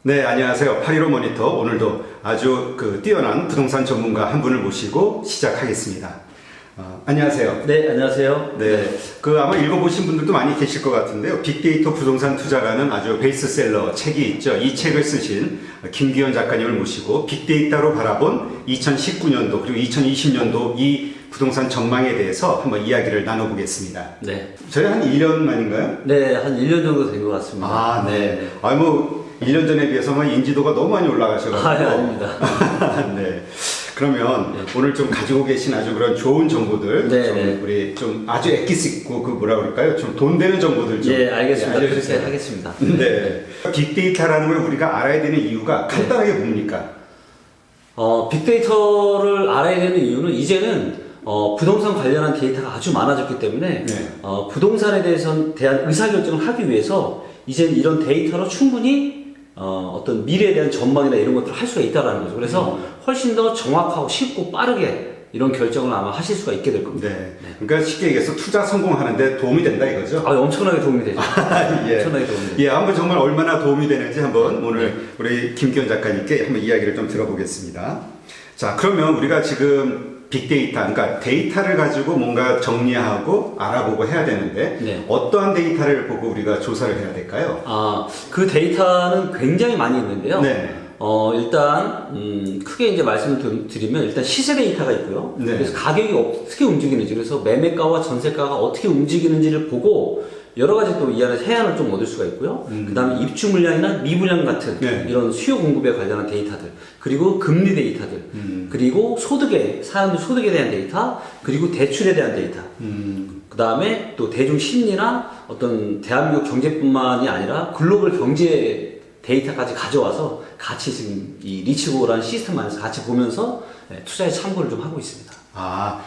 네, 안녕하세요. 815 모니터. 오늘도 아주 뛰어난 부동산 전문가 한 분을 모시고 시작하겠습니다. 안녕하세요. 네, 안녕하세요. 네, 아마 읽어보신 분들도 많이 계실 것 같은데요. 빅데이터 부동산 투자라는 아주 베스트셀러 책이 있죠. 이 책을 쓰신 김기현 작가님을 모시고 빅데이터로 바라본 2019년도 그리고 2020년도 이 부동산 전망에 대해서 한번 이야기를 나눠보겠습니다. 네. 저희 한 1년 만인가요? 네, 한 1년 정도 된 것 같습니다. 아, 네. 1년 전에 비해서 인지도가 너무 많이 올라가셔가지고. 아닙니다. 네. 그러면 오늘 좀 가지고 계신 아주 그런 좋은 정보들, 우리 좀 아주 엑기스 있고 뭐라 그럴까요? 좀 돈 되는 정보들 좀. 예, 알겠습니다. 알려주세요. 그렇게 하겠습니다. 네. 빅데이터라는 걸 우리가 알아야 되는 이유가 간단하게 뭡니까? 빅데이터를 알아야 되는 이유는 이제는 부동산 관련한 데이터가 아주 많아졌기 때문에 부동산에 대한 의사결정을 하기 위해서 이제는 이런 데이터로 충분히 어떤 미래에 대한 전망이나 이런 것들을 할 수가 있다는 거죠. 그래서 훨씬 더 정확하고 쉽고 빠르게 이런 결정을 아마 하실 수가 있게 될 겁니다. 네. 그러니까 쉽게 얘기해서 투자 성공하는데 도움이 된다 이거죠? 엄청나게 도움이 되죠. 예. 엄청나게 도움이 되죠. 예, 한번 정말 얼마나 도움이 되는지 한번 오늘 우리 김기현 작가님께 한번 이야기를 좀 들어보겠습니다. 자, 그러면 우리가 지금 빅데이터, 그러니까 데이터를 가지고 뭔가 정리하고 알아보고 해야 되는데 어떠한 데이터를 보고 우리가 조사를 해야 될까요? 그 데이터는 굉장히 많이 있는데요. 네. 일단 크게 이제 말씀을 드리면 일단 시세 데이터가 있고요. 네. 그래서 가격이 어떻게 움직이는지, 그래서 매매가와 전세가가 어떻게 움직이는지를 보고 여러 가지 또 이 안에 해안을 좀 얻을 수가 있고요. 그 다음에 입주 물량이나 미분양 같은 이런 수요 공급에 관련한 데이터들, 그리고 금리 데이터들, 그리고 사람들 소득에 대한 데이터, 그리고 대출에 대한 데이터, 그 다음에 또 대중 심리나 어떤 대한민국 경제뿐만이 아니라 글로벌 경제 데이터까지 가져와서 같이 지금 이 리치고라는 시스템 안에서 같이 보면서 투자에 참고를 좀 하고 있습니다.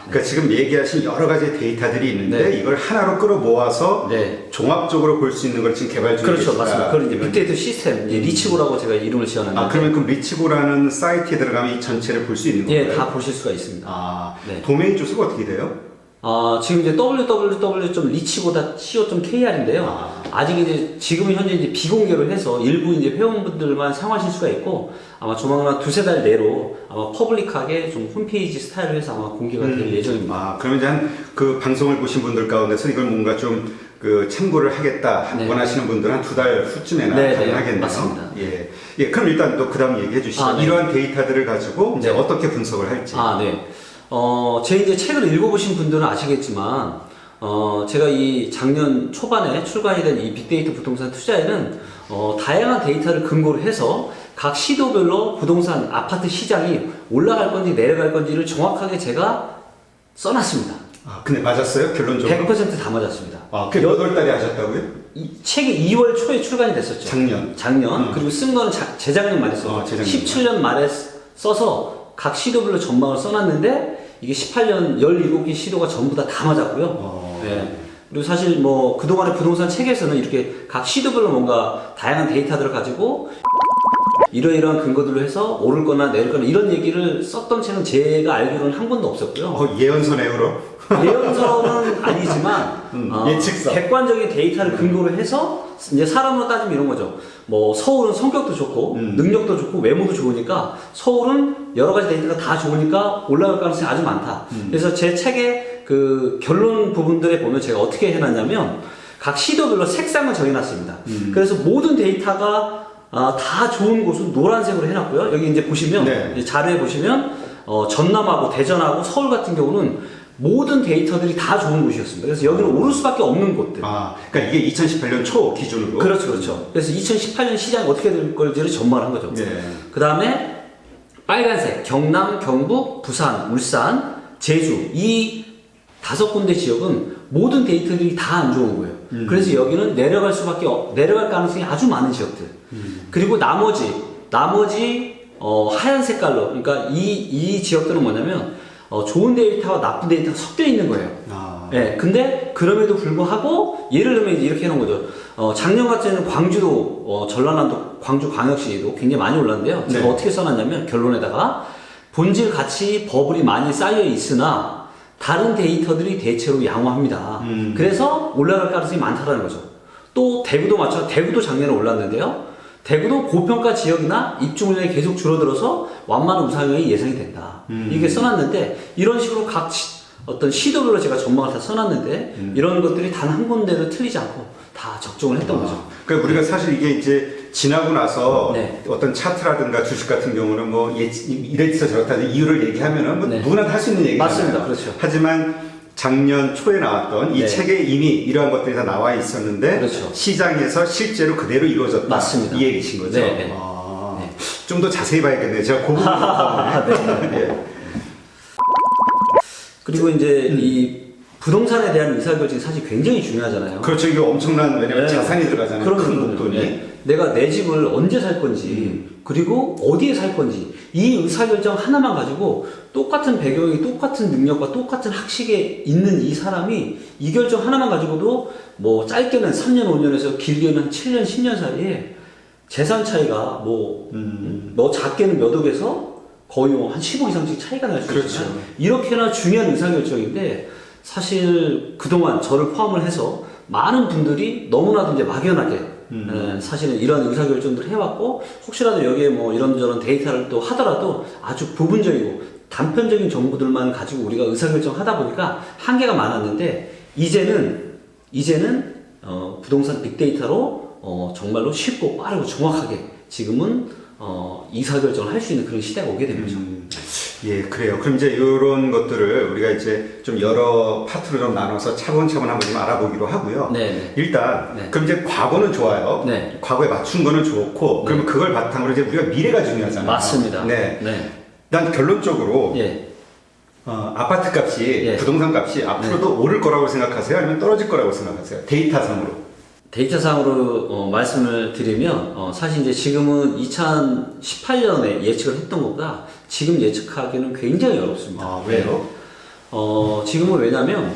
그러니까 지금 얘기하신 여러 가지 데이터들이 있는데 이걸 하나로 끌어 모아서 종합적으로 볼 수 있는 걸 지금 개발 중에 그렇죠, 계시다. 맞습니다. 그걸 이제 빅데이터 시스템, 리치고라고 제가 이름을 지어놨는데. 그러면 그 리치고라는 사이트에 들어가면 이 전체를 볼 수 있는 건가요? 예, 다 보실 수가 있습니다. 도메인 주소가 어떻게 돼요? 지금 이제 www.리치고.co.kr인데요. 아직 지금 현재 비공개로 해서 일부 회원분들만 사용하실 수가 있고, 아마 조만간 두세 달 내로 아마 퍼블릭하게 좀 홈페이지 스타일로 해서 아마 공개가 될 예정입니다. 그러면 이제 그 방송을 보신 분들 가운데서 이걸 뭔가 좀 참고를 하겠다 원하시는 분들은 한 두 달 후쯤에나 가능하겠네요. 맞습니다. 예, 그럼 일단 또 그 다음 얘기해 주시죠. 이러한 데이터들을 가지고 이제 어떻게 분석을 할지. 제 이제 책을 읽어보신 분들은 아시겠지만, 제가 이 작년 초반에 출간이 된 이 빅데이터 부동산 투자에는, 다양한 데이터를 근거로 해서 각 시도별로 부동산 아파트 시장이 올라갈 건지 내려갈 건지를 정확하게 제가 써놨습니다. 근데 맞았어요? 결론적으로? 100% 다 맞았습니다. 그게 몇 월 달에 하셨다고요? 이 책이 2월 초에 출간이 됐었죠. 작년. 그리고 쓴 거는 재작년 말에 썼어요. 17년 말에 써서 각 시도별로 전망을 써놨는데, 이게 18년 17개 시도가 전부 다 맞았고요. 그리고 사실 그동안의 부동산 책에서는 이렇게 각 시도별로 뭔가 다양한 데이터들을 가지고 이러이러한 근거들로 해서 오를 거나 내릴 거나 이런 얘기를 썼던 책은 제가 알기로는 한 번도 없었고요. 예언서네요, 그럼? 예언서는 아니지만 예측서. 객관적인 데이터를 근거로 해서 이제 사람으로 따지면 이런 거죠. 서울은 성격도 좋고 능력도 좋고 외모도 좋으니까 서울은 여러 가지 데이터가 다 좋으니까 올라갈 가능성이 아주 많다. 그래서 제 책의 그 결론 부분들에 보면 제가 어떻게 해놨냐면 각 시도별로 색상을 정해놨습니다. 그래서 모든 데이터가 다 좋은 곳은 노란색으로 해놨고요. 여기 이제 보시면 이제 자료에 보시면 전남하고 대전하고 서울 같은 경우는 모든 데이터들이 다 좋은 곳이었습니다. 그래서 여기는 오를 수밖에 없는 곳들. 그러니까 이게 2018년 초 기준으로. 그렇죠. 그래서 2018년 시장이 어떻게 될 걸지를 전망을 한 거죠. 그 다음에 빨간색, 경남, 경북, 부산, 울산, 제주 이 5군데 지역은 모든 데이터들이 다 안 좋은 거예요. 그래서 여기는 내려갈 가능성이 아주 많은 지역들. 그리고 나머지 하얀 색깔로, 그러니까 이 지역들은 뭐냐면 좋은 데이터와 나쁜 데이터가 섞여 있는 거예요. 근데 그럼에도 불구하고 예를 들면 이렇게 해놓은 거죠. 작년 같은 경우는 광주도 전라남도 광주광역시도 굉장히 많이 올랐는데요. 제가 어떻게 써놨냐면 결론에다가 본질 가치 버블이 많이 쌓여 있으나 다른 데이터들이 대체로 양호합니다. 그래서 올라갈 가능성이 많다는 거죠. 또 대구도 작년에 올랐는데요. 대구도 고평가 지역이나 입주 물량이 계속 줄어들어서 완만한 우상향이 예상이 된다. 이게 써놨는데 이런 식으로 어떤 시도별로 제가 전망을 다 써놨는데 이런 것들이 단 한 군데도 틀리지 않고 다 적중을 했던 거죠. 그러니까 우리가 사실 이게 이제 지나고 나서 네. 어떤 차트라든가 주식 같은 경우는 뭐 이랬어 저렇다 이유를 얘기하면은 뭐 네. 누구나 다 할 수 있는 얘기잖아요. 맞습니다. 그렇죠. 하지만 작년 초에 나왔던 이 네. 책에 이미 이러한 것들이 다 나와 있었는데 그렇죠. 시장에서 실제로 그대로 이루어졌다. 맞습니다. 이 얘기신 거죠. 네, 네. 좀 더 자세히 봐야겠네요. 제가 그 부분 네. 그리고 이제 이 부동산에 대한 의사결정이 사실 굉장히 중요하잖아요. 그렇죠. 이게 엄청난 왜냐면 네. 자산이 들어가잖아요. 그런 큰 부분은, 목돈이. 네. 내가 내 집을 언제 살 건지 그리고 어디에 살 건지 이 의사결정 하나만 가지고 똑같은 배경이 똑같은 능력과 똑같은 학식에 있는 이 사람이 이 결정 하나만 가지고도 뭐 짧게는 3년 5년에서 길게는 한 7년 10년 사이에 재산 차이가 뭐 작게는 몇 억에서 거의 뭐 한 10억 이상씩 차이가 날 수 그렇죠. 있잖아요. 이렇게나 중요한 의사결정인데 사실 그동안 저를 포함을 해서 많은 분들이 너무나도 이제 막연하게 사실은 이런 의사결정들을 해왔고 혹시라도 여기에 뭐 이런저런 데이터를 또 하더라도 아주 부분적이고 단편적인 정보들만 가지고 우리가 의사결정 하다 보니까 한계가 많았는데 이제는 부동산 빅데이터로 정말로 쉽고 빠르고 정확하게 지금은 의사결정을 할 수 있는 그런 시대가 오게 된 거죠. 예, 그래요. 그럼 이제 이런 것들을 우리가 이제 좀 여러 파트로 좀 나눠서 차근차근 한번 좀 알아보기로 하고요. 네. 일단, 네. 그럼 이제 과거는 좋아요. 네. 과거에 맞춘 거는 좋고, 그러면 그걸 바탕으로 이제 우리가 미래가 중요하잖아요. 맞습니다. 네. 네. 난 결론적으로, 예. 아파트 값이, 예. 부동산 값이 앞으로도 오를 거라고 생각하세요? 아니면 떨어질 거라고 생각하세요? 데이터상으로. 데이터상으로 말씀을 드리면 사실 이제 지금은 2018년에 예측을 했던 것보다 지금 예측하기는 굉장히 어렵습니다. 아, 왜요? 지금은 왜냐면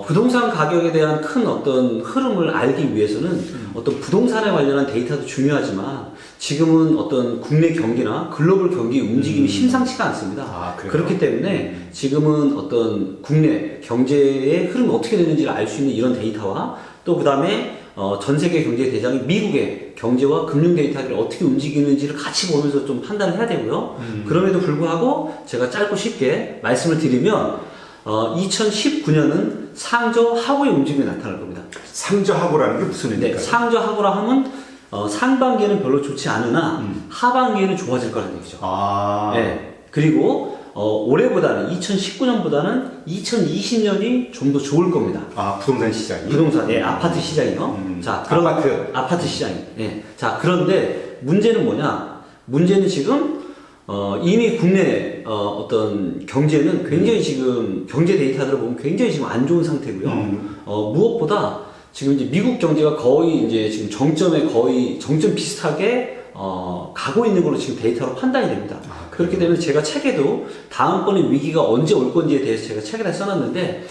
부동산 가격에 대한 큰 어떤 흐름을 알기 위해서는 어떤 부동산에 관련한 데이터도 중요하지만 지금은 어떤 국내 경기나 글로벌 경기 움직임이 심상치가 않습니다. 아, 그래요? 그렇기 때문에 지금은 어떤 국내 경제의 흐름이 어떻게 되는지를 알 수 있는 이런 데이터와 또 그 다음에 전 세계 경제 대장이 미국의 경제와 금융 데이터를 어떻게 움직이는지를 같이 보면서 좀 판단을 해야 되고요. 그럼에도 불구하고 제가 짧고 쉽게 말씀을 드리면 2019년은 상저 하고의 움직임이 나타날 겁니다. 상저하고라는 게 무슨 네, 의미일까요? 상저 하고라 하면 상반기에는 별로 좋지 않으나 하반기에는 좋아질 거라는 얘기죠. 아. 네. 그리고 올해보다는 2019년보다는 2020년이 좀 더 좋을 겁니다. 아, 부동산 시장이? 부동산, 예, 아파트 시장이요. 자, 그런 아파트 시장이. 예. 자, 그런데 문제는 뭐냐? 문제는 지금 이미 국내 어떤 경제는 굉장히 지금 경제 데이터들을 보면 굉장히 지금 안 좋은 상태고요. 무엇보다 지금 이제 미국 경제가 거의 이제 지금 정점에 거의 정점 비슷하게 가고 있는 걸로 지금 데이터로 판단이 됩니다. 그렇기 때문에 제가 책에도 다음번에 위기가 언제 올 건지에 대해서 제가 책에다 써놨는데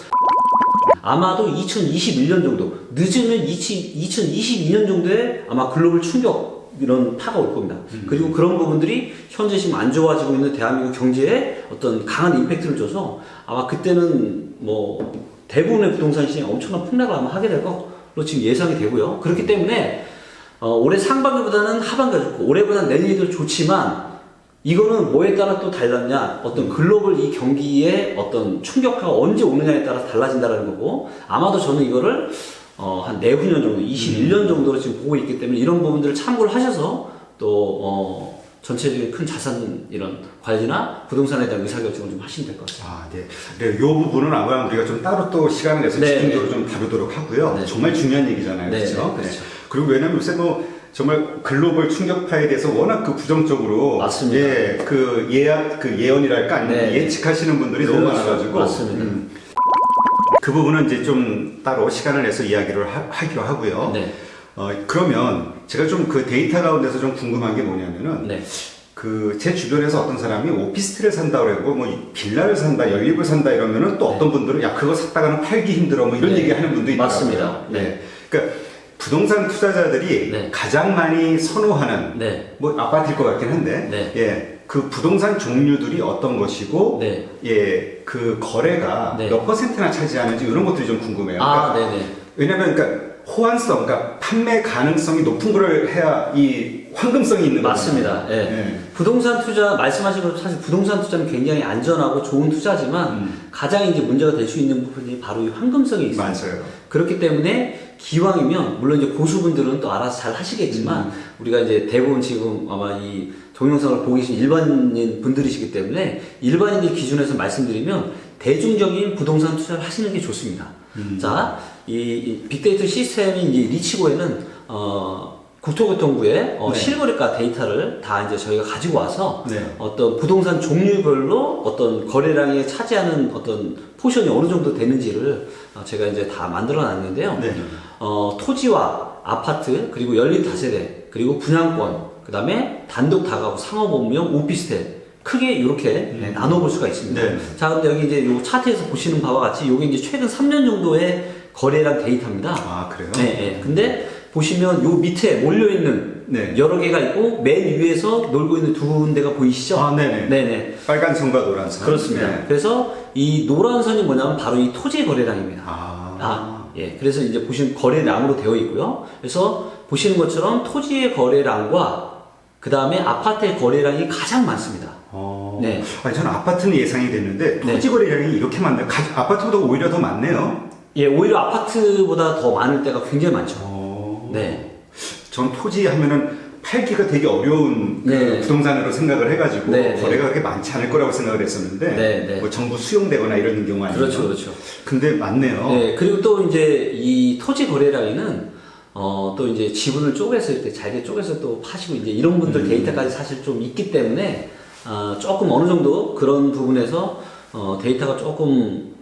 아마도 2021년 정도, 늦으면 2022년 정도에 아마 글로벌 충격 이런 파가 올 겁니다. 그리고 그런 부분들이 현재 지금 안 좋아지고 있는 대한민국 경제에 어떤 강한 임팩트를 줘서 아마 그때는 뭐 대부분의 부동산 시장이 엄청난 폭락을 아마 하게 될 것으로 지금 예상이 되고요. 그렇기 때문에 올해 상반기보다는 하반기가 좋고 올해보다는 내년이 더 좋지만 이거는 뭐에 따라 또 달랐냐? 어떤 글로벌 이 경기의 어떤 충격파가 언제 오느냐에 따라서 달라진다는 거고 아마도 저는 이거를 한 내후년 정도, 21년 정도로 지금 보고 있기 때문에 이런 부분들을 참고를 하셔서 또 전체적인 큰 자산 이런 관리나 부동산에 대한 의사결정을 좀 하시면 될 것 같습니다. 아, 네. 네, 이 부분은 아마 우리가 좀 따로 또 시간을 내서 네, 집중적으로 네. 좀 다루도록 하고요. 네. 정말 중요한 얘기잖아요. 네, 그렇죠? 네, 그렇죠. 그리고 왜냐면 요새 뭐 정말 글로벌 충격파에 대해서 워낙 그 부정적으로 맞습니다. 예, 그 예언이랄까 아니면 네. 예측하시는 분들이 너무 그렇죠. 많아가지고 맞습니다. 그 부분은 이제 좀 따로 시간을 내서 이야기를 하기로 하고요. 네. 그러면 제가 좀 그 데이터 가운데서 좀 궁금한 게 뭐냐면은 네. 그 제 주변에서 어떤 사람이 오피스텔을 산다고 그러고 뭐 빌라를 산다, 연립을 산다 이러면은 또 어떤 분들은 야 그거 샀다가는 팔기 힘들어 뭐 이런 네. 얘기하는 분도 있더라고요. 맞습니다. 네. 그러니까 부동산 투자자들이 네. 가장 많이 선호하는 네. 뭐 아파트일 것 같긴 한데 네. 예. 그 부동산 종류들이 어떤 것이고 네. 예. 그 거래가 네. 몇 퍼센트나 차지하는지 이런 것들이 좀 궁금해요. 아, 그러니까 네네. 왜냐면 그러니까 호환성, 그러니까 판매 가능성이 높은 거를 해야 이 황금성이 있는 맞습니다. 거잖아요. 예. 부동산 투자 말씀하신 것처럼 사실 부동산 투자는 굉장히 안전하고 좋은 투자지만 가장 이제 문제가 될 수 있는 부분이 바로 이 황금성이 있습니다. 맞아요. 그렇기 때문에 기왕이면 물론 이제 고수분들은 또 알아서 잘 하시겠지만 우리가 이제 대부분 지금 아마 이 동영상을 보고 계신 일반인 분들이시기 때문에 일반인들 기준에서 말씀드리면 대중적인 부동산 투자를 하시는 게 좋습니다. 자, 이 빅데이터 시스템인 이제 리치고에는 국토교통부의 네. 실거래가 데이터를 다 이제 저희가 가지고 와서 네. 어떤 부동산 종류별로 어떤 거래량에 차지하는 어떤 포션이 어느 정도 되는지를 제가 이제 다 만들어 놨는데요. 네. 토지와 아파트, 그리고 열린 다세대, 그리고 분양권, 그 다음에 단독 다가구, 상업업용, 오피스텔, 크게 이렇게 나눠볼 수가 있습니다. 네. 자, 근데 여기 이제 요 차트에서 보시는 바와 같이 요게 이제 최근 3년 정도의 거래량 데이터입니다. 아, 그래요? 네, 네. 근데 보시면 요 밑에 몰려있는 네. 여러 개가 있고 맨 위에서 놀고 있는 두 군데가 보이시죠? 아, 네네. 네네. 빨간 선과 노란 선. 그렇습니다. 네. 그래서 이 노란 선이 뭐냐면 바로 이 토지 거래량입니다. 예. 그래서 이제 보시면 거래량으로 되어 있고요. 그래서 보시는 것처럼 토지의 거래량과 그 다음에 아파트의 거래량이 가장 많습니다. 네. 아니, 저는 아파트는 예상이 됐는데 네. 토지 거래량이 이렇게 많나요? 아파트보다 오히려 더 많네요. 예, 오히려 아파트보다 더 많을 때가 굉장히 많죠. 네. 전 토지 하면은 팔기가 되게 어려운 그 네. 부동산으로 생각을 해가지고 네, 네. 거래가 그렇게 많지 않을 거라고 생각을 했었는데 네, 네. 뭐 정부 수용되거나 이런 경우 아니에요? 그렇죠, 그렇죠. 근데 많네요. 네, 그리고 또 이제 이 토지 거래량에는 또 이제 지분을 쪼개서 이렇게 잘게 쪼개서 또 파시고 이제 이런 분들 데이터까지 사실 좀 있기 때문에 조금 어느 정도 그런 부분에서 데이터가 조금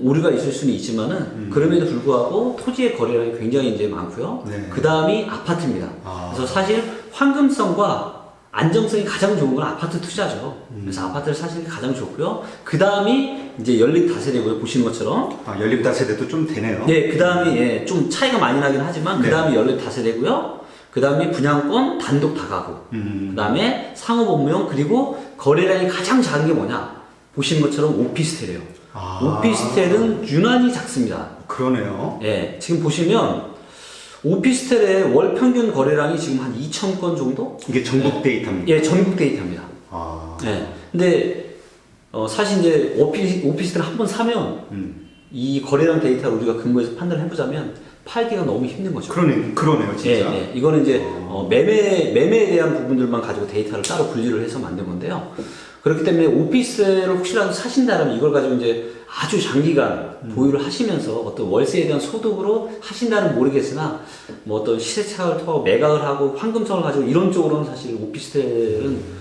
오류가 있을 수는 있지만은 그럼에도 불구하고 토지의 거래량이 굉장히 이제 많고요. 네. 그 다음이 아파트입니다. 그래서 사실 황금성과 안정성이 가장 좋은 건 아파트 투자죠. 그래서 아파트를 사실 가장 좋고요. 그 다음이 이제 열린 다세대고요. 보시는 것처럼. 열린 다세대도 좀 되네요. 네, 그 다음이 예, 좀 차이가 많이 나긴 하지만 그 다음이 열린 다세대고요. 그 다음에 분양권 단독 다가구. 그 다음에 상업업무용 그리고 거래량이 가장 작은 게 뭐냐? 보시는 것처럼 오피스텔이에요. 오피스텔은 유난히 작습니다. 그러네요. 예, 지금 보시면 오피스텔의 월 평균 거래량이 지금 한 2,000건 정도? 이게 전국 데이터입니다. 예, 전국 데이터입니다. 예. 근데 사실 이제 오피스텔 한 번 사면 이 거래량 데이터를 우리가 근거해서 판단을 해보자면 팔기가 너무 힘든 거죠. 그러네요, 진짜. 예, 예. 이거는 이제 매매에 대한 부분들만 가지고 데이터를 따로 분리를 해서 만든 건데요. 그렇기 때문에 오피스를 혹시라도 사신다면 이걸 가지고 이제 아주 장기간 보유를 하시면서 어떤 월세에 대한 소득으로 하신다는 모르겠으나 뭐 어떤 시세 차익을 통하고 매각을 하고 황금성을 가지고 이런 쪽으로는 사실 오피스텔은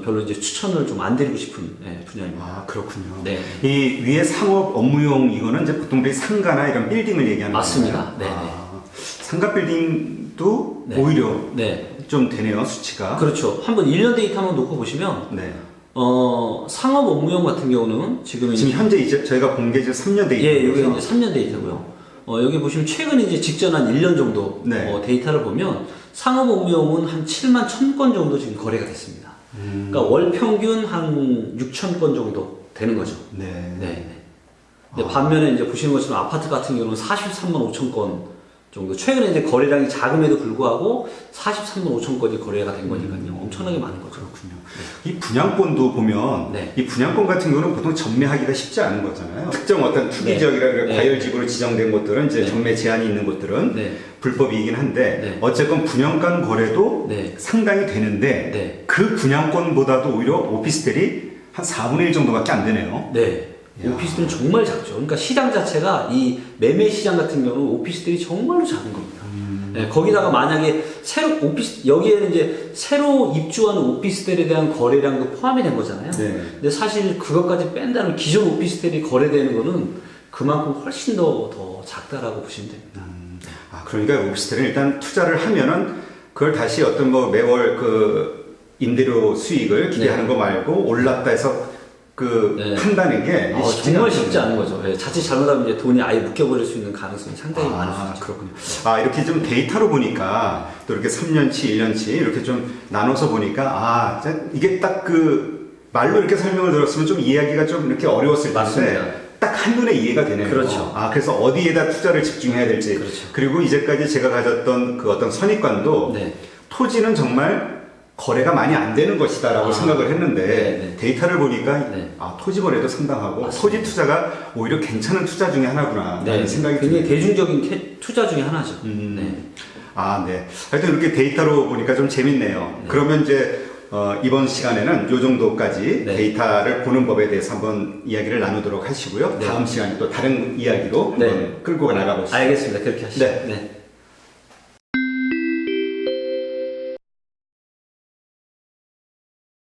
별로 이제 추천을 좀 안 드리고 싶은 분야입니다. 아, 그렇군요. 네. 이 위에 상업 업무용 이거는 이제 보통 우리 상가나 이런 빌딩을 얘기하는 맞습니다. 거잖아요. 네, 상가 빌딩도 네. 오히려 네. 좀 되네요, 수치가. 그렇죠. 한번 1년 데이터 한번 놓고 보시면 네. 상업 업무용 같은 경우는 지금 현재 이제 저희가 본 게 이제 3년 데이터. 예, 여기 이제 3년 데이터고요. 여기 보시면 최근 이제 직전 한 1년 정도 네. 데이터를 보면 상업 업무용은 한 7만 1,000건 정도 지금 거래가 됐습니다. 그러니까 월 평균 한 6,000건 정도 되는 거죠. 네. 네. 근데 반면에 이제 보시는 것처럼 아파트 같은 경우는 43만 5천 건 정도. 최근에 이제 거래량이 작음에도 불구하고 43만 5천 건이 거래가 된 거니까요. 엄청나게 많은 거죠. 그렇군요. 이 분양권도 보면 네. 이 분양권 같은 경우는 보통 전매하기가 쉽지 않은 거잖아요. 특정 어떤 투기 지역이라 네. 과열지구로 지정된 곳들은 이제 네. 전매 제한이 있는 곳들은 네. 불법이긴 한데 네. 어쨌건 분양권 거래도 네. 상당히 되는데 네. 그 분양권보다도 오히려 오피스텔이 한 4분의 1 정도밖에 안 되네요. 네. 야. 오피스텔은 정말 작죠. 그러니까 시장 자체가 이 매매 시장 같은 경우는 오피스텔이 정말로 작은 겁니다. 네, 거기다가 만약에 여기에는 이제 새로 입주하는 오피스텔에 대한 거래량도 포함이 된 거잖아요. 네. 근데 사실 그것까지 뺀다면 기존 오피스텔이 거래되는 거는 그만큼 훨씬 더 작다라고 보시면 됩니다. 그러니까 오피스텔은 일단 투자를 하면은 그걸 다시 어떤 뭐 매월 그 임대료 수익을 기대하는 거 말고 올랐다 해서 네. 판다는 게 정말 쉽지 않은 거죠. 네, 자칫 잘못하면 이제 돈이 아예 묶여버릴 수 있는 가능성이 상당히 많을 수 있죠. 그렇군요. 이렇게 좀 데이터로 보니까 또 이렇게 3년치, 1년치 이렇게 좀 나눠서 보니까 이게 딱 그 말로 이렇게 설명을 들었으면 좀 이해하기가 좀 이렇게 어려웠을 텐데 맞습니다. 딱 한눈에 이해가 되네요. 그렇죠. 그래서 어디에다 투자를 집중해야 될지 그렇죠. 그리고 이제까지 제가 가졌던 그 어떤 선입관도 네. 토지는 정말 거래가 많이 안 되는 것이다라고 생각을 했는데 네. 데이터를 보니까 네. 토지 거래도 상당하고 맞습니다. 토지 투자가 오히려 괜찮은 투자 중에 하나구나 라는 생각이 굉장히 듭니다. 대중적인 투자 중에 하나죠. 네. 네. 하여튼 이렇게 데이터로 보니까 좀 재밌네요. 그러면 이제 이번 시간에는 요 정도까지 네. 데이터를 보는 법에 대해서 한번 이야기를 나누도록 하시고요. 네. 다음 시간에 또 다른 이야기로 네. 한번 끌고 나가보시죠. 알겠습니다. 그렇게 하시죠. 네. 네.